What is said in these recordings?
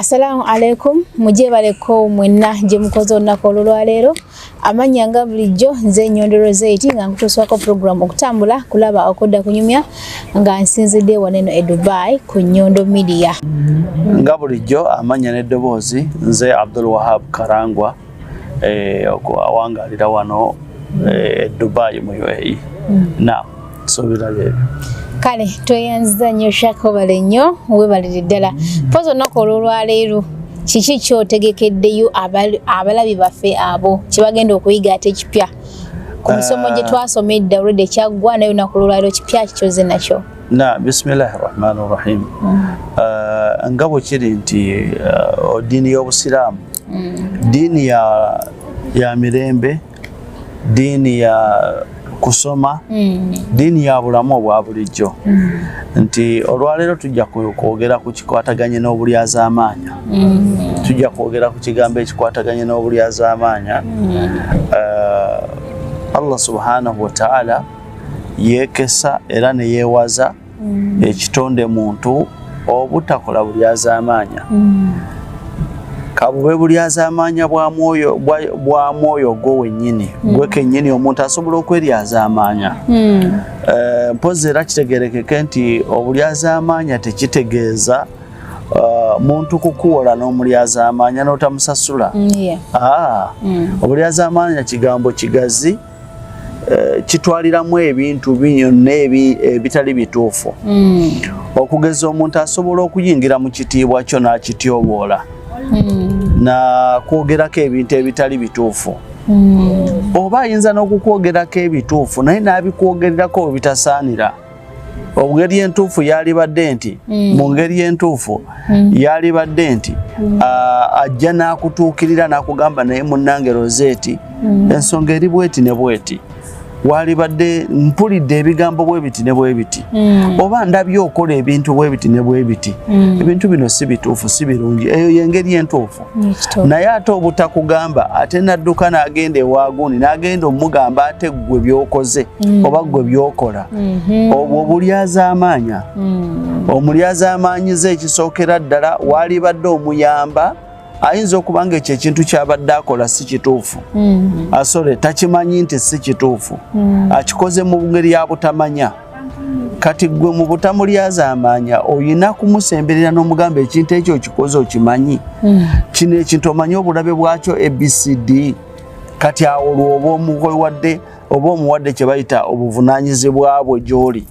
Assalamu alaikum muje baleko mwenna je mukozo olunaku olwaleero amanya nga bulijjo nze Nyondolo Zaiti nga nkutuswako program okutambula kulaba okodda kunyumya nga nsinzidde waneno e Dubai ku Nyondo Media nga bulijjo amanya n'eddoboozi nze Abdul Wahab Karangwa awangalira wano Dubai mu UAE na so birabye kale toyanza nnyo shako bale nnyo webalire ddala pozo olunaku olwaleero kiki kyotegekeddeyo abalabi baffe abo kibagenda okuyiga ate kipya ku misomo gye twasomedde olwedde kyaggwa nayo olunaku olwaleero kipya kikyoze nakyo na bismillahir rahmanir rahim nga bwe kiri nti ddiini y'obusiraamu ddiini ya mirembe ddiini ya kusoma dini ya bulamu obwa bulijjo nti olwaleero tujja kwogera ku kikwataganye n'obulyazaamaanya tujja kwogera ku kigambo ekikwataganye n'obulyazaamaanya Allah subhanahu wa ta'ala yeekesa era ne yeewaza ekitonde muntu obutakola bulyazaamaanya kabube bulyazaamaanya bwa mwoyo gwo wennyini gwe kennyini omuntu asobola okweryazaamaanya mpozi era kitegerekeke nti obulyazaamaanya tekitegeeza muntu kukuwola n'omulyazaamaanya n'otamusasula obulyazaamaanya kigambo kigazi kitwaliramu ebintu byonna ebitali bituufu okugeza omuntu asobola okuyingira mu kitiibwa kyo n'akityobola na kwogerako ebintu ebitali bituufu oba ayinza n'okukwogerako ebituufu naye n'abikwogererako bitasaanira obugeri entuufu yalibadde nti mu ngeri entuufu yalibadde nti ajja n'akutuukirira n'akugamba naye munnange Rozeeti ensonga eri bweti ne bweti walibadde mpulidde ebigambo bwe biti ne bwe biti oba ndabye okola ebintu bwe biti ne bwe biti ebintu bino si bituufu si birungi eyo yengeri entuufu naye ate obutakugamba ate nadduka n'agenda ewaaguni n'agenda omugamba ate gwe byokoze oba gwe byokola obwo bulyazaamaanya omulyazaamaanyiza ekisookera ddala walibadde omuyamba ayinza okuba nga ekyo ekintu kyabadde akola si kituufu asole takimanyi nti si kituufu akikoze mu ngeri ya butamanya kati gwe mu butamulyazaamaanya oyina kumusemberera n'omugamba ekintu ekyo okikoze okimanyi kino ekintu omanyi obulabe bwakyo ABCD kati awo lwoba omuwadde kye bayita obuvunaanyizibwa bwe gy'oli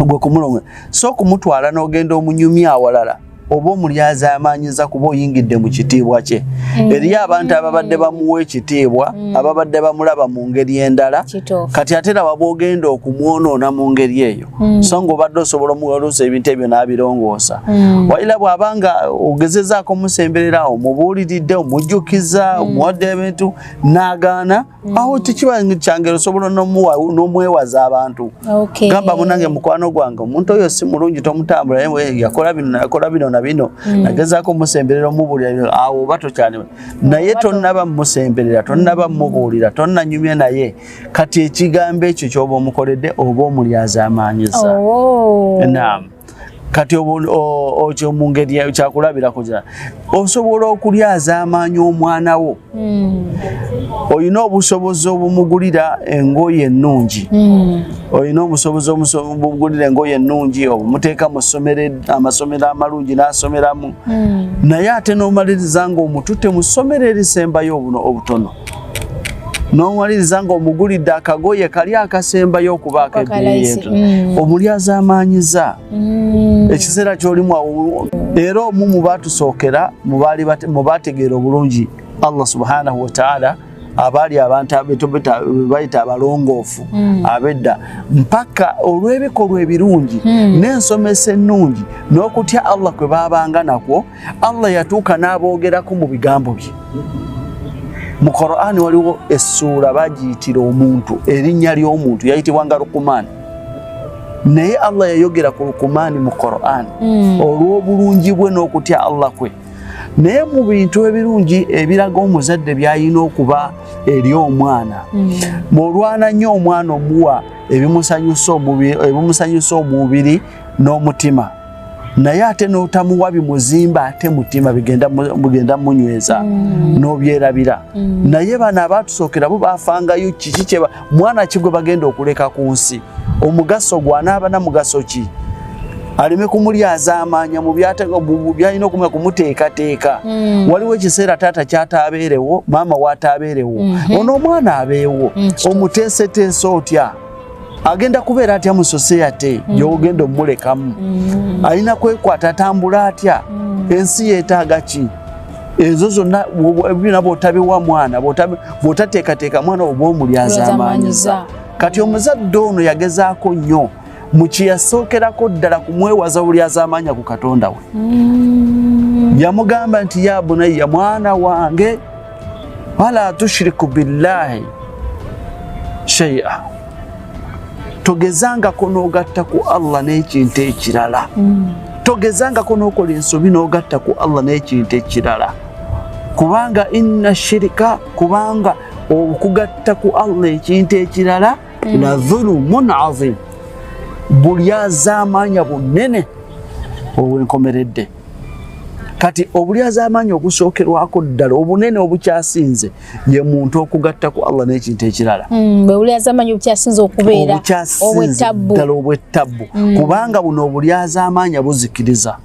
gwe kumulonga so kumutwala n'ogenda omunyumya awalala oba omulyazaamaanyiza kuba oyingidde mu kitiibwa kye eriyo abantu ababadde bamuwa ekitiibwa ababadde bamulaba mu ngeri endala kati ate laba bw'ogenda okumwonoona mu ngeri eyo so ng'obadde osobola omugaluusa ebintu ebyo n'abirongoosa wayira bw'abanga ogezezaako omusemberera omubuuliridde omujjukiza omuwadde ebintu n'agaana awo tekiba kyangero osobola n'omwewaza abantu gamba munange mukwano gwange omuntu oyo si mulungi tomutambula yakola bino na bino nagezaako musemberera omubulira awo oba tokyali naye tonnaba musemberera tonnaba mubuulira tonnanyumya naye kati ekigambo ekyo ky'oba omukoledde oba omulyazaamaanyiza naam kati okyo mu ngeri kyakulabirako osobola okulyazaamaanya omwana wo olina obusobozi obumugulira engoye ennungi olina obusobozi obumugulira engoye ennungi obumuteeka mu amasomero amalungi n'asomeramu naye ate n'omaliriza ng'omututte mu ssomero erisembayo obutono n'omaliriza ng'omugulidde akagoye kali akasembayo okubaako ebbeeyi omulyazaamaanyiza ekiseera ky'olimu awo era omu mu baatusookera mu baategeera obulungi Allah subhanahu wa ta'ala abaali abantu bayita abalongoofu abedda mpaka olw'ebikolwa ebirungi n'ensomesa ennungi n'okutya Allah kwe baabanga nakwo Allah yatuuka n'aboogerako mu bigambo bye mu Qur'an waliwo essuura bagiyitira omuntu erinnya ly'omuntu yayitibwanga Luqman naye Allah yayogera ku Luqman mu Qur'an olw'obulungi bwe n'okutya Allah kwe naye mu bintu ebirungi ebiraga omuzadde byayina okuba eri omwana bw'olwana nnyo omwana omuwa ebimusanyusa omubiri n'omutima naye ate n'otamuwa bimuzimba ate mutima bigenda munyweza n'obyerabira naye bano abatusookera bo baafangayo kiki kye mwana kigwe bagenda okuleka ku nsi omugaso gw'anaaba na mugaso ki aleme kumulyaza amaanya mu byalina okumanya kumuteekateeka waliwo ekiseera taata kyataabeerewo maama waataabeerewo ono omwana abeewo omuteeseteese otya agenda kubeera atya mu society gy'ogenda omulekamu alina kwekwata atambula atya ensi yeetaaga ki ezo zonna ebina bw'otabiwa mwana bw'otateekateeka mwana oba omulyaza amaanyiza kati omuzadde ono yagezaako nnyo mu kyeyasookerako ddala kumwewaza bulyaza amaanya ku Katonda we yamugamba nti ya bunayya mwana wange wala tushiriku billahi shay'a togezangako n'ogatta ku Allah n'ekintu ekirala togezangako n'okola ensobi n'ogatta ku Allah n'ekintu ekirala kubanga inna shirika kubanga okugatta ku Allah ekintu ekirala la dhulumun azim bulyaza amaanya bunene obwenkomeredde kati obulyaza amaanya obusookerwako ddala obunene obukyasinze ye muntu okugatta ku Allah n'ekintu ekirala bulyaza amaanya obukyasinze okubeera obwettabbu kubanga buno obulyaza amaanya buzikiriza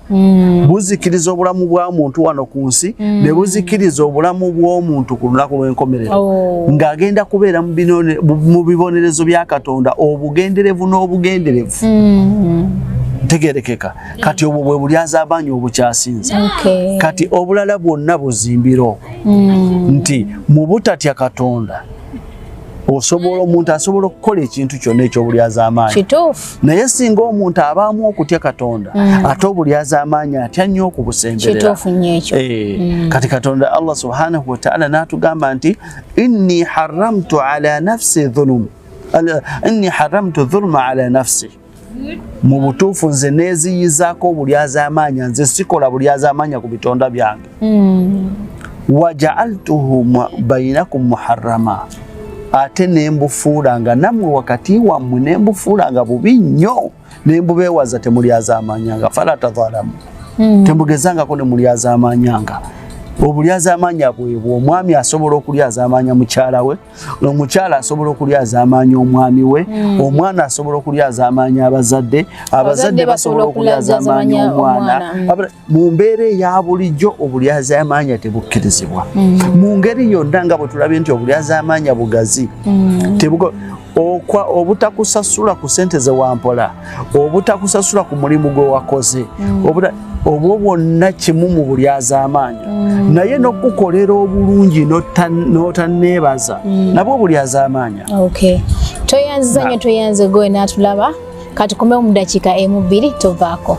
obulamu bwa muntu wano ku nsi ne buzikiriza obulamu bw'omuntu ku lunaku lw'enkomerero ng'agenda kubeera mu bibonerezo bya Katonda obugenderevu n'obugenderevu tegerekeka kati obwo bwe bulyaza amaanya obukyasinze kati obulala bwonna buzimbiro nti mu butatya Katonda omuntu asobola okukola ekintu kyonna eky'obulyaza amaanyi naye singa omuntu abaamu okutya Katonda ate obulyaza amaanyi atya nnyo okubusemberera kati Katonda Allah subhanahu wa ta'ala n'atugamba nti inni haramtu dhulma ala nafsi mu butuufu nze neeziyizaako obulyaza amaanya nze sikola bulyaza amaanya ku bitonda byange waja'altuhu bainakum muharrama ate nembufuulanga nammwe wakati wammwe nembufuulanga bubi nnyo nembubeewaza temulyaza amaanyanga fala tadhalamu tembugezangako ne mulyaza amaanyanga obulyaza amaanya bwebwo omwami asobola okulyaza amaanya mukyala we omukyala asobola okulyaza amaanya omwami we omwana asobola okulyaza amaanya abazadde basobola okulyaza amaanya omwana mu mbeera eya bulijjo obulyaza amaanya tebukkirizibwa mu ngeri yonna nga bwe tulabye nti obulyaza amaanya bugazi obutakusasula ku ssente ze wampola obutakusasula ku mulimu gwe wakoze obwo bwonna kimu mu bulyaza amaanya naye n'okukolera obulungi n'otanneebaza nabwo bulyaza amaanya toyanziza nnyo toyanze gwe n'atulaba katukomewo mu ddakiika emu bbiri tovaako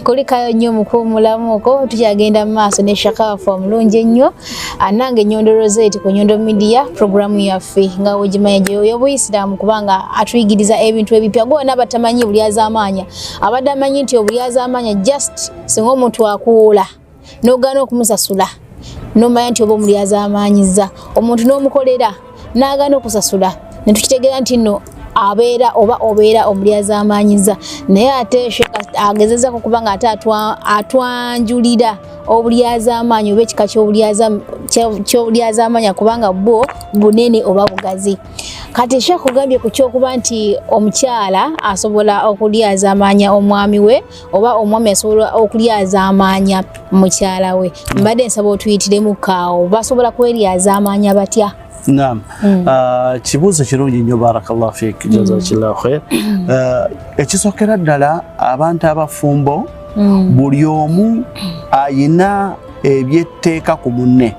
kulikayo nnyo mukuumulamuko tukyagenda mu maaso ne shakafu omulungi ennyo anange Nyondo Rosette ku Nyondo Media programu yaffe nga wegimanya y'obuyisiraamu kubanga atuyigiriza ebintu ebipya gwona batamanyi bulyaza amaanya abadde amanyi nti obulyaza amaanya just singa omuntu akuwula n'ogaana okumusasula n'omanya nti oba omulyaza amaanyiza omuntu n'omukolera n'agaana okusasula ne tukitegeera nti nno obeera omulyaza amaanyiza naye ate agezezako kubanga ate atwanjulira obulyaza amaanyi oba ekika ky'obulyaza amaanyi kubanga bwo bunene oba bugazi kati Sheikh kugambye ku kyokuba nti omukyala asobola okulyaza amaanya omwami we oba omwami asobola okulyaza amaanya mukyala we mbadde nsaba otuyitiremu kaawo basobola kweryaza amaanya batya Naam. Kibuuzo kirungi nnyo barakallahu fiik jazakillahu khair. Ekisookera ddala abantu abafumbo buli omu ayina ebyetteeka ku munne.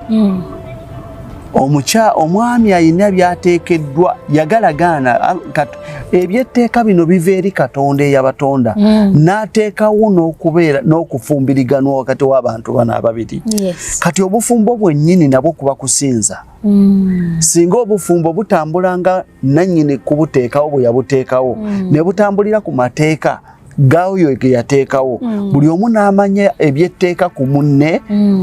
Omwami ayina byateekeddwa yagalagaana ebyetteeka bino biva eri Katonda eyabatonda n'ateekawo n'okubeera n'okufumbiriganwa wakati w'abantu bano ababiri. Kati obufumbo bwennyini nabwo kuba kusinza. Singa obufumbo butambulanga nannyini kubuteekawo bwe yabuteekawo ne butambulira ku mateeka gaoyo ge yateekawo buli omu n'amanya ebyetteeka ku munne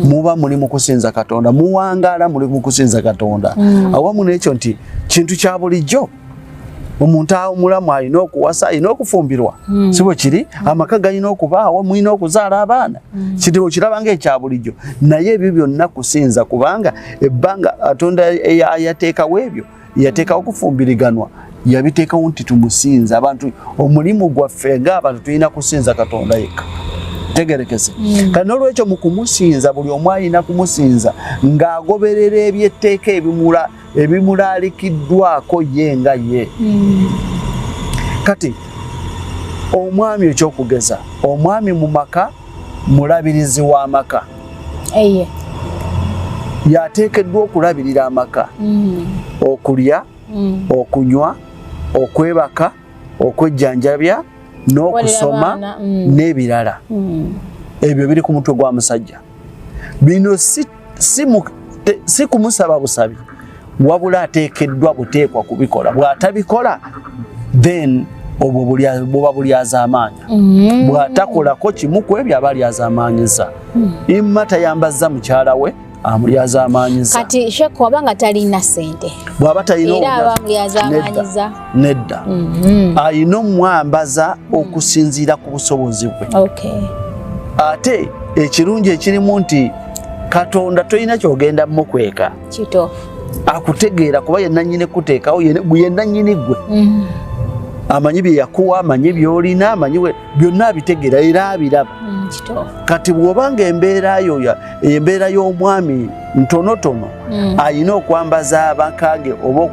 muba muli mu kusinza Katonda muwangaala muli mu kusinza Katonda awamu n'ekyo nti kintu kya bulijjo omuntu omulamu alina okuwasa alina okufumbirwa si bwe kiri amaka galina okubaawo mulina okuzaala abaana kiri okiraba ng'ekya bulijjo naye ebyo byonna kusinza kubanga ebbanga Katonda yateekawo ebyo yateekawo okufumbiriganwa yabiteekawo nti tumusinza abantu omulimu gwaffe ng'abantu tulina kusinza Katonda yekka tegerekese kandi n'olwekyo mu kumusinza buli omu alina kumusinza ng'agoberera ebyetteeka ebimulaalikiddwako ye nga ye kati omwami ekyokugeza omwami mu maka mulabirizi w'amaka yateekeddwa okulabirira amaka okulya okunywa okwebaka okwejjanjabya n'okusoma n'ebirala ebyo biri ku mutwe gwa musajja bino si kumusaba busabi wabula ateekeddwa buteekwa kubikola bw'atabikola then obwo buba bulyazaamaanya bw'atakolako kimu ku ebyo aba alyazaamaanyiza imma tayambazza mukyala we amulyazaamaanyiza kati Sheikh wabanga talina ssente bw'aba talina era aba mulyazaamaanyiza nedda alina omwambaza okusinziira ku busobozi bwe ate ekirungi ekirimu nti Katonda tolina kyogenda mukweka kituufu akutegeera kuba yenna nnyini kuteekawo yenna nnyini gwe amanyi bye yakuwa amanyi by'olina amanyi byonna abitegeera era abiraba kati bw'obanga embeera y'omwami ntonotono alina okwambaza amaka ge oba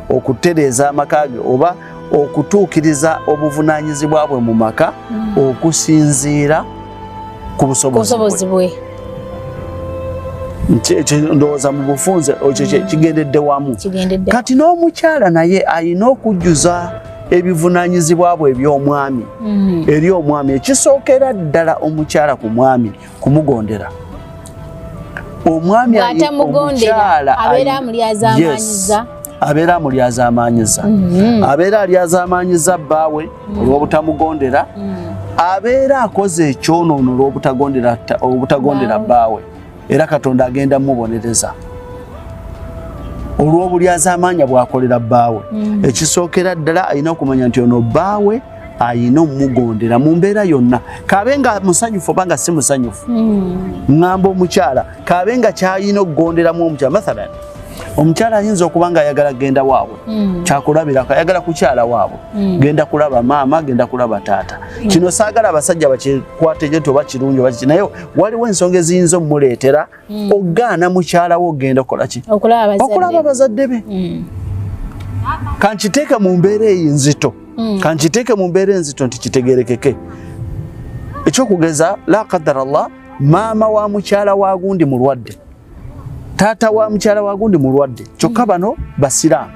okutereeza amaka ge oba okutuukiriza obuvunaanyizibwa bwe mu maka okusinziira ku busobozi bwe ndowooza mu bufunze ekyo kigendedde wamu kati n'omukyala naye alina okujjuza ebivunaanyizibwa bwe eby'omwami eri omwami ekisookera ddala omukyala ku mwami kumugondera omwami omukyala abeera amulyazaamaanyiza abeera alyazaamaanyiza bbaawe olw'obutamugondera abeera akoze ekyonoono olw'obutagondera bbaawe era Katonda agenda mubonereza olw'obulyazaamaanya bw'akolera bbaawe ekisookera ddala alina okumanya nti ono bbaawe alina omugondera mu mbeera yonna kaabe nga musanyufu oba nga si musanyufu ŋŋamba omukyala kaabe nga kyalina okugonderamu omukyala mathalan omukyala ayinza okuba nga ayagala genda waabwe kyakulabirako ayagala kukyala waabwe genda kulaba maama genda kulaba taata kino saagala abasajja bakikwate gye toba kirungi oba kiki naye waliwo ensonga eziyinza omuleetera ogaana mukyala wo ogenda okolaki okulaba abazadde be kankiteeke mu mbeera enzito nti kitegerekeke ekyokugeza la qadara Allah maama wa mukyala wa gundi mulwadde taata wa mukyala wa gundi mulwadde kyokka bano basiraamu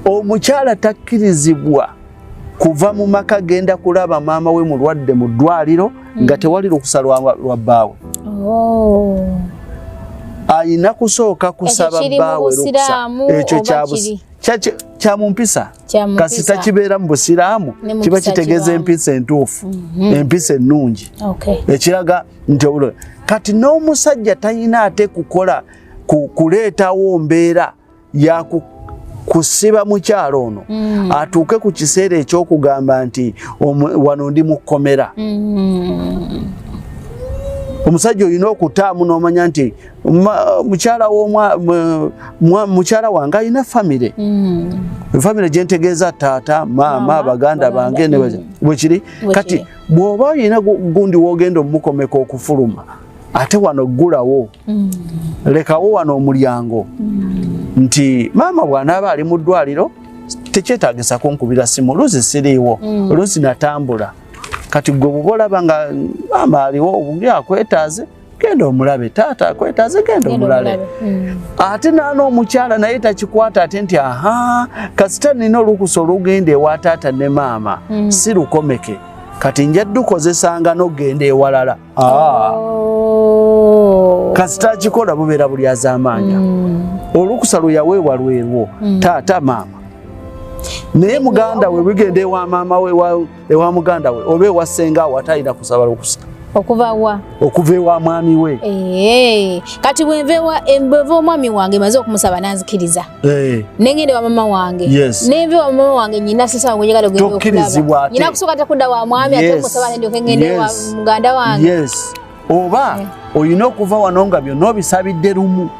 omukyala takkirizibwa kuva mu maka genda kulaba maama we mulwadde mu ddwaliro nga tewali lukusa lwa bbaawe ayina kusooka kusaba bbaawe lukusa ekyo kya mumpisa kasita kibeera mu busiraamu kiba kitegeeza empisa entuufu empisa ennungi ekiraga nti kati n'omusajja talina ate kukola kuleetawo mbeera ya kusiba mukyalo ono atuuke ku kiseera ekyokugamba nti wano ndi mu kkomera omusajja olina okutaamu n'omanya nti mukyala wange alina famire gye ntegeeza taata maama baganda bange bwekiri kati bw'oba olina gundi wogenda omukomeka okufuluma ate wano ggulawo lekawo wano omulyango nti maama bw'anaaba ali mu ddwaliro tekyetaagisa kunkubira simu luzi siriiwo luzi natambula kati gwe bw'oba olaba nga maama aliwo obuli akwetaaze genda omulabe taata akwetaaze genda omulabe ate n'omukyala naye takikwata ate nti kasita nina olukusa olugenda ewa taata ne maama si lukomeke kati nja dukozesanga n'ogenda ewalala kasita akikola bubeera bulyazaamaanya olukusa lwe yaweebwa lwerwo taata maama naye muganda we bigende ewa maama we ewa muganda we obe wasenga watayira kusaba lukusa okuva ewa mwami we kati bwenva omwami wange maze okumusaba nanzikiriza nengende wa mama wange nenve wa mama wange nyina sasa njagala ogenda okulaba nyina kusooka takudda wa mwami ate musaba nendyoke ngende wa muganda wange oba oyina okuva wano nga byonna obisabidde lumu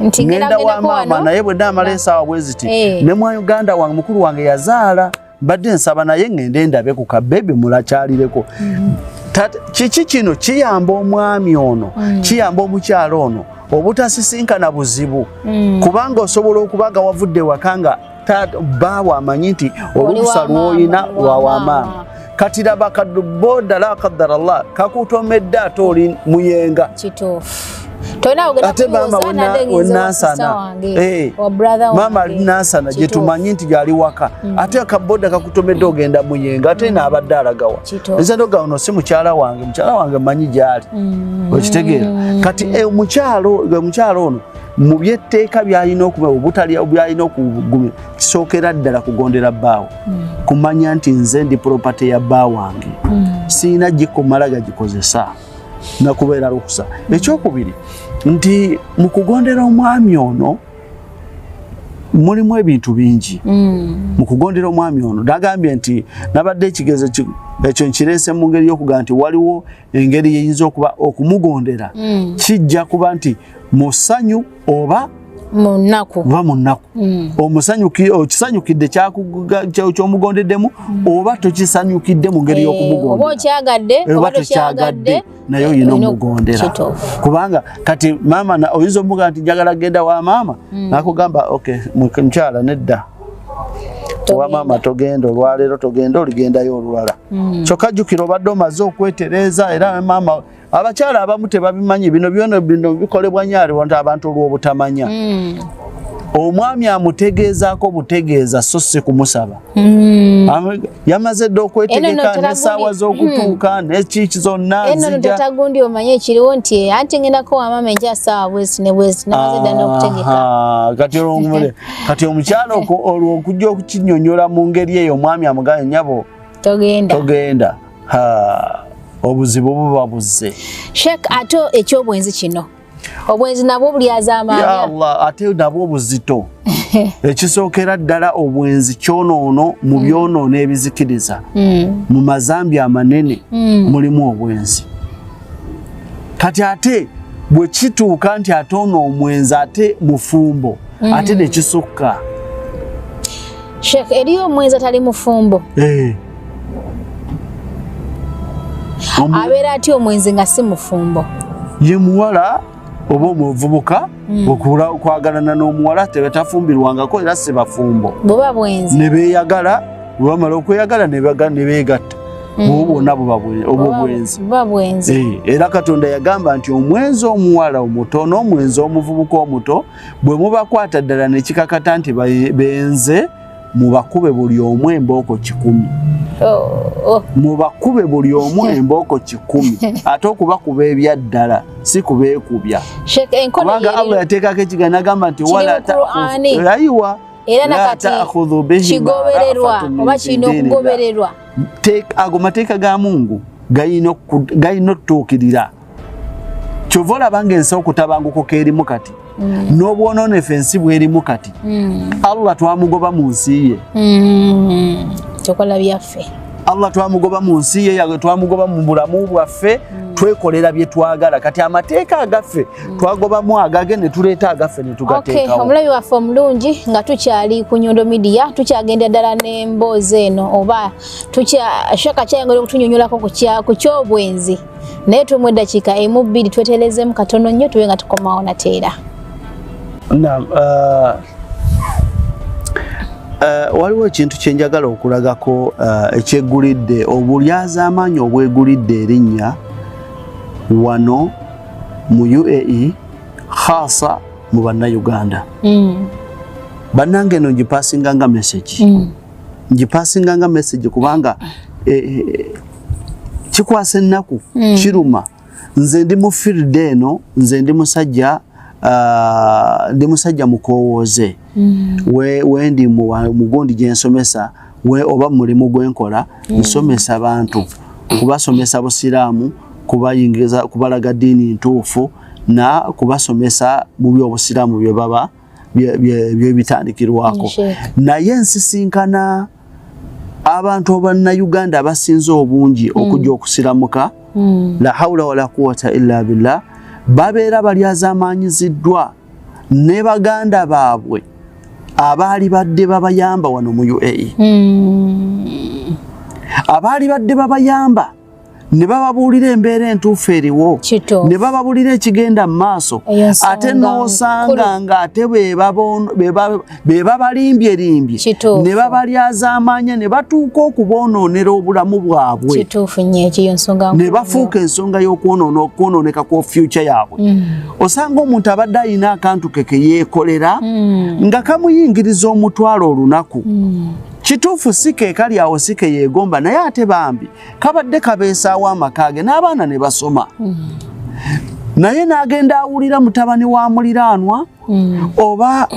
ngenda wa maama naye bwe ddamala esaawa bwe ziti ne mwa Uganda wange mukulu wange yazaala badde nsaba naye ngende ndabe ku kabebi mulakyalireko kiki kino kiyamba omwami ono kiyamba omukyalo ono obutasisinkana buzibu kubanga osobola okubaga wavudde wakanga baawo amanyi nti olukusa lwoyina lwawa maama kati laba kadboda la qadarallah kakutomedde ate oli muyenga ate maama wenasana maama alinasana gyetumanyi nti gyali waka ate akaboda kakutomedde ogenda muyenga ate naabadde alagawa ezadoga ono si mukyala wange manyi gyali okitegeera kati omukyalo ono mu byetteeka byalina okuba obutalya byalina okugumya kisookera ddala kugondera bbaawo kumanya nti nze ndi property ya bbaa wange siina gikumala gagikozesa nakubeera lukusa ekyokubiri nti mu kugondera omwami ono mulimu ebintu bingi mu kugondera omwami ono nagambye nti nabadde ekigezo ekyo nkireese mu ngeri y'okugamba nti waliwo engeri yeyinza okuba okumugondera kijja kuba nti musanyu oba munaku okisanyukidde kyomugondeddemu oba tokisanyukidde mu ngeri y'okumugondera oba tokyagadde naye oyina omugondera kubanga kati maama oyinza omuga nti njagala genda wa maama nakugamba mukyala nedda wa maama togenda olwaleero togenda oligendayo olulala kyokka jjukira obadde omaze okwetereeza era maama abakyala abamu tebabimanyi bino bikolebwa nyo aliwo abantu olw'obutamanya omwami amutegeezaako butegeeza so si kumusaba yamaze dde okwetegeka n'essaawa z'okutuuka n'ekiki zonna nzija tagundi omanye ekiriwo nti anti ngendako wamama enkya ssaawa bwesi ne bwesi namaze dda n'okutegeka kati omukyala olwo okujja okukinyonyola mu ngeri eyo omwami amuganye nyabo togenda obuzibu buba buzze Sheikh ate ekyobwenzi kino obwenzi nabwo bulyaza amaanya ya Allah ate nabwo buzito ekisookera ddala obwenzi kyonoono mu byonoono ebizikiriza mu mazambi amanene mulimu obwenzi kati ate bwe kituuka nti ate ono omwenzi ate mufumbo ate nekisukka Sheikh eriyo omwenzi atali mufumbo abeera ati omwenzi nga si mufumbo ye muwala oba omuvubuka okwagalana n'omuwala tebatafumbirwangako era si bafumbo buba bwenzi ne beeyagala bwebamala okweyagala ne beegatta obwo bwonna buba bwenzi era Katonda yagamba nti omwenzi omuwala omuto n'omwenzi omuvubuka omuto bwe mubakwata ddala ne kikakata nti benze mubakube buli omu embooko 10 mubakube buli omu embooko 10 ate okubakuba ebyaddala si kubeekubya kubanga Allah yateekako ekigambo n'agamba nti wala ayiwa era nakati kigobererwa oba kirina okugobererwa ago mateeka ga Mungu gayina okutuukirira kyova olaba ng'ensi okutabanguko keerimu kati n'obwononefu ensi bwerimu kati Allah twamugoba mu nsi ye tukola byaffe Allah twamugoba mu nsi ye twamugoba mu bulamu bwaffe twekolera bye twagala kati amateeka agaffe twagobamu agage ne tuleeta agaffe ne tugateekawo omulabi waffe omulungi nga tukyali ku Nyundo Media tukyagenda ddala n'emboozi eno oba Sheikh kyayongera okutunyonyolako ku kyobwenzi naye tumu eddakiika emu bbiri twetereezemu katono nnyo tube nga tukomawo nateera waliwo ekintu kyenjagala okulagako ekyeggulidde obulyaza amaanyi obwegulidde erinnya wano mu UAE khasa mu bannayuganda bannange eno ngipasinganga message kubanga kikwasa ennaku kiruma nze ndi mu field eno nze ndi musajja mukowooze wendi mugundi gyensomesa oba mulimu gwenkola nsomesa abantu kubasomesa busiraamu kubayingiza kubalaga dini ntuufu na kubasomesa mu byobusiraamu bye baba bye bitandikirwako naye nsisinkana abantu abanna Uganda abasinze obungi okujja okusiramuka la hawla wala quwwata illa billah babeera balyazamanyiziddwa ne baganda baabwe abaali badde babayamba wano mu UAE abaali badde babayamba ne bababuulira embeera entuufu eriwo ne bababuulira ekigenda mu maaso ate n'osanga nga ate be babalimbye ne babalyazaamanya ne batuuka okuboonoonera obulamu bwabwe ne bafuuka ensonga y'okwonooneka kwa future yaabwe osanga omuntu abadde alina akantu ke yeekolera nga kamuyingiriza omutwalo olunaku kituufu sike kali awo sike yegomba naye ate bambi kabadde kabeesaawo amakage n'abaana ne basoma naye n'agenda awulira mutabani wa muliraanwa oba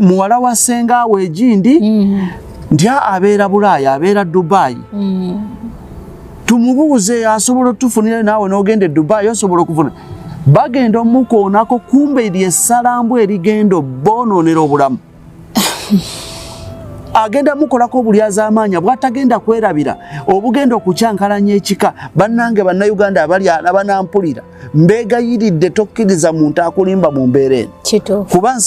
muwala wa ssenga we egindi nti abeera Bulaaya abeera Dubai tumubuuze asobola otufunira naawe n'ogenda e Dubai osobola okufuna bagenda omukoonako kumbe ly'essalambu erigenda oboonoonera obulamu agenda mukolako bulyazaamanya bwatagenda kwerabira obugenda okukyankalanya ekika bannange bannayuganda abali abanampulira mbeegayiridde tokkiriza muntu akulimba mu mbeera eno kuba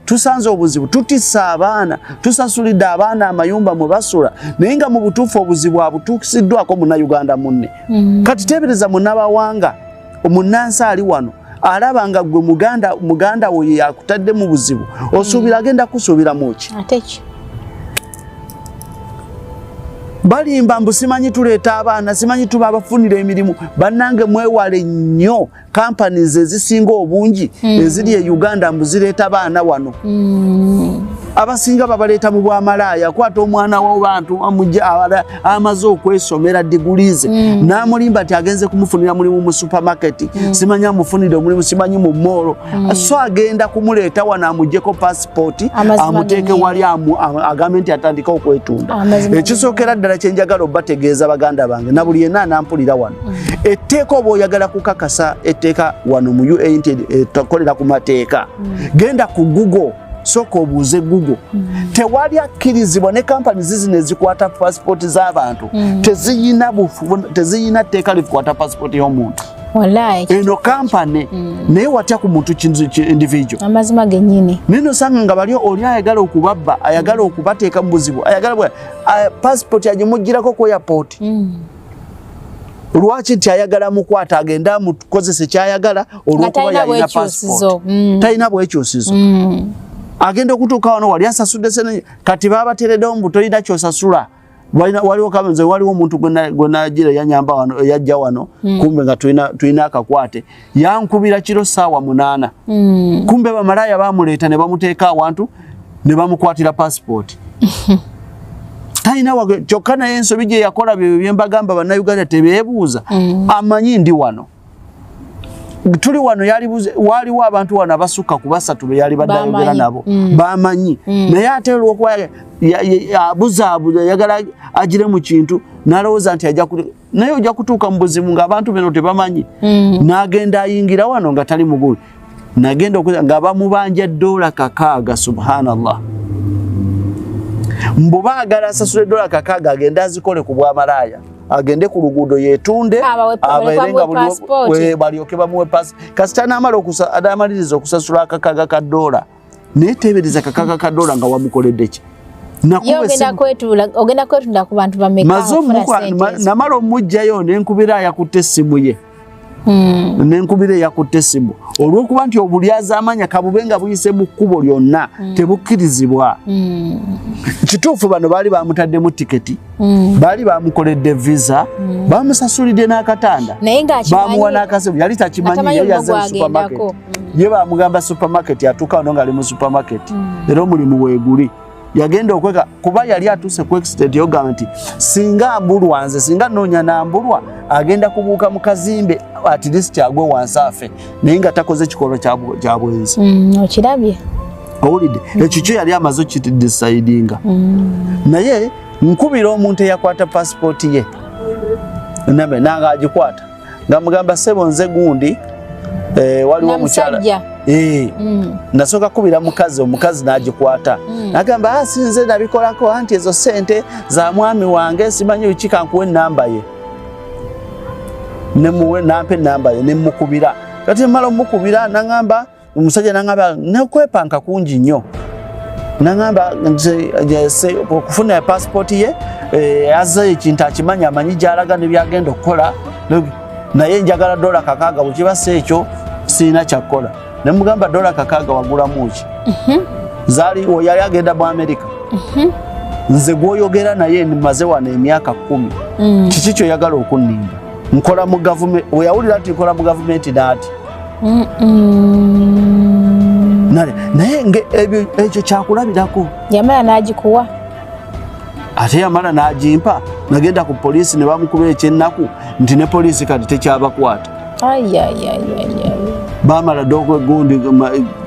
tusanze obuzibu tutissa abaana tusasulidde abaana amayumba mwe basula naye nga mu butuufu obuzibu abutuusiddwako munnayuganda munne kati teebereza munnabawanga omunnansi ali wano alaba nga gwe muganda we yakutadde mu buzibu osuubira agenda kusuubira muki balimba mbu simanyi tuleeta abaana simanyi tuba abafunira emirimu bannange mwewale nnyo companies ezisinga obungi eziri e Uganda mbu zireeta baana wano abasinga babaleeta mu bwamalaaya kwata omwana w'abantu amaze okwesomera digulize n'amulimba nti agenze kumufunira mulimu mu supermarket simanyi amufunire omulimu simanyi mu mall so agenda kumuleeta wano amuggyeko passport amuteeke wali agambe nti atandika okwetunda ekisookera ddala kyenjagala obategeeza baganda bange na buli yenna anampulira wano etteeka oba oyagala kukakasa etteeka wano mu UAE nti tokolera ku mateeka genda ku Google soko obuuze Google tewali akkirizibwa ne kampani zino ezikwata passport z'abantu teziyina tteeka likwata passport y'omuntu eno kampani naye watya ku muntu individual amazima gennyini nino sanga nga bali oli ayagala okubabba ayagala okubateeka mu buzibu ayagala passport agimugirako ku airport lwaki tyayagala mukwata agenda amukozese kyayagala olw'okuba yalina passport talina bwekyusizo agenda okutuuka wano wali asasudde sene kati babateereddewo mbu tolina kyosasula waliwo kabenze waliwo omuntu gwe nagira yanyamba wano yajja wano kumbe nga tulina akakwate yankubira kiro ssaawa 8 kumbe bamalaaya bamuleeta ne bamuteeka awantu ne bamukwatira passport talina kyokka naye ensobi gye yakola bye mbagamba bannayuganda tebeebuuza amanyi ndi wano tuli wano waliwo abantu wano abasukka ku 3 be yali badayogera nabo bamanyi naye ate olw'okuba abuzaabuza yagala agire mu kintu n'alowooza nti naye ojja kutuuka mu buzibu ng'abantu beno tebamanyi n'agenda ayingira wano nga tali mugulu nagenda nga bamubanja $6 subhanallah mbu baagala asasule $6 agende azikole ku bwamalaaya agende ku luguudo yeetunde abaerenga balyoke bamuwe pasi kasita n'amaliriza okusasula akakaga ka $1 naye teebereza akakaga ka $1 nga wamukoledde ki ogenda kwetunda ku bantu bameka namala omugjayo nenkubira yakutte essimu ye nenkubira yakutte essimu olw'okuba nti obulyazaamanya kabube nga buyise mu kkubo lyonna tebukkirizibwa kituufu bano baali bamutaddemu tiketi baali bamukoledde visa bamusasulidde n'akatanda bamuwa n'akasimu yali takimanyi yali yazze mu supermarket ye bamugamba supermarket atuuka wano ng'ali mu supermarket era omulimu weeguli yagenda okweka kuba yali atuuse ku extent yogamba nti singa mbulwa nze singa noonya nambulwa agenda kubuuka mu kazimbe at least agwe wansi afe naye nga takoze kikolwa kya bwenzi okirabye owulidde ekyo kyo yali amaze okidecide naye nkubira omuntu eyakwata passport ye nabe nanga agikwata ngamugamba sebo nze gundi waliwo omukyala nasoka kubira mukazi omukazi nagikwata nagamba sinze nabikolako anti ezo sente za mwami wange simanyi bikika nkuwe namba ye nemuwe nampe namba ye nemukubira kati mala mukubira nangamba omusajja nangamba nekwepanka kungi nnyo nangamba nze okufuna passport ye aze ekintu akimanya amanyi gyalaga ne byagenda okukola naye njagala dola kakaaga bwekibasa ekyo siina kyakukola nemugamba dola kakaaga wagulamu ki zaali oyali agenda mu Amerika nze gwoyogera naye nimaze wano emyaka 10 kiki kyoyagala okunnimba nkola mu gavumenti oyawulira nti nkola mu gavumenti naati naye ekyo kyakulabirako yamala n'agikuwa ate yamala n'agimpa nagenda ku poliisi ne bamukuba ekyennaku nti ne poliisi kati tekyabakwata bamala dogwe gundi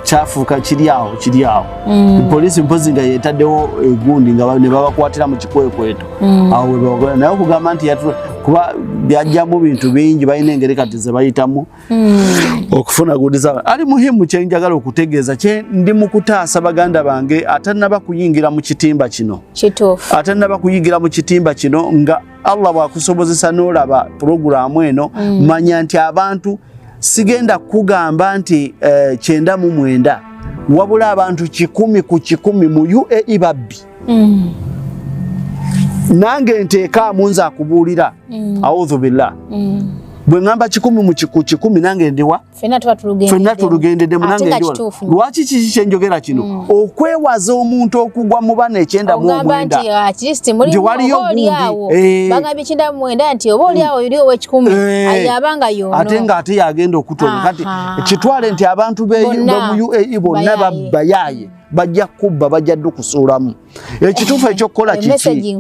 kyafuuka kiri awo poliisi mpozi nga yeetaddewo egundi nga ne babakwatira mu kikwekweto awo webagola naye okugamba nti kuba byajjamu bintu bingi balina engeri kati ze bayitamu okufuna gundi zaba ali muhimu kyenjagala okutegeeza ndi mu kutaasa baganda bange atannaba kuyingira mu kitimba kino kituufu atannaba kuyingira mu kitimba kino nga Allah bwakusobozesa n'olaba puroguramu eno manya nti abantu sigenda kugamba nti 99 wabula abantu 10 ku 10 mu UAE babbi nange nteeka munza akubuulira audhu billah bwe ngamba 10 mu 10 nange ndiwa fenna tulugendedde munange ndiwa lwaki kiki kyenjogera kino okwewaza omuntu okugwa mu bana 9 nti waliyo gundi bagambye 9 nti oba oli awo yuli owe10 ayabanga yono ate yagenda okutona kati kitwale nti abantu be mu UAE bonna babbayaye bajja kubba bajja dukusuulamu ekituufu ekyokukola kiki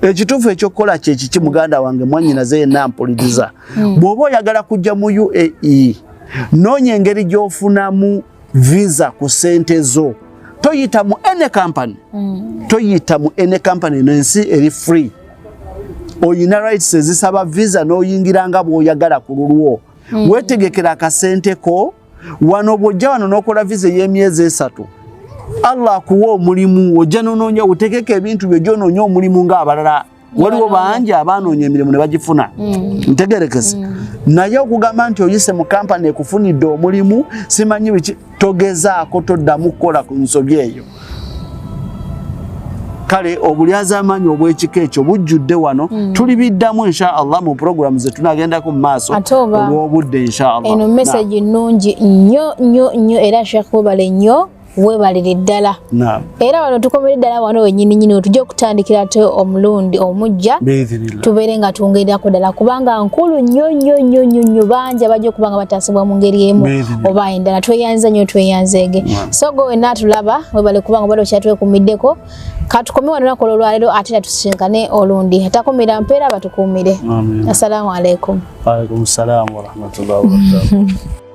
ekituufu ekyokukola kiki muganda wange mwannyinaze yenna mpuliza bw'oba oyagala kujja mu UAE noonya engeri gy'ofunamu visa ku ssente zo toyita mu any company n'ensi eri free oyina rights ezisaba visa n'oyingira nga bw'oyagala ku lulwo weetegekera akasente ko wano bw'ojja wano n'okola visa y'emyezi 3 Allah akuwa omulimu ojja n'onoonya otegeka ebintu byo gy'onoonya omulimu ng'abalala waliwo bangi abanoonya emirimu ne bagifuna ntegerekese naye okugamba nti oyise mu kampani ekufunidde omulimu simanyi biki togezaako toddamu kukola ku nsobi eyo kale obulyaza amaanyi obw'ekika ekyo bujjudde wano tulibiddamu insha Allah mu programu ze tunagendako mu maaso olw'obudde insha Allah eno message nnungi nnyo era shakubale nnyo webalire ddala era wano tukomere ddala wano wenyini otujja okutandikira te omulundi omujja tubeere nga twongererako ddala kubanga nkulu nnyo bangi abajja okubanga bataasibwa mu ngeri emu oba endala tweyanza nnyo tweyanzeege so gwe wenna atulaba webale kubanga bado kyatwekumiddeko katukomye wano nakola olwaleero ate natusinkane olundi atakumira mpeera batukuumire assalamu alaikum waalaikum salaam warahmatullahi wabarakatuh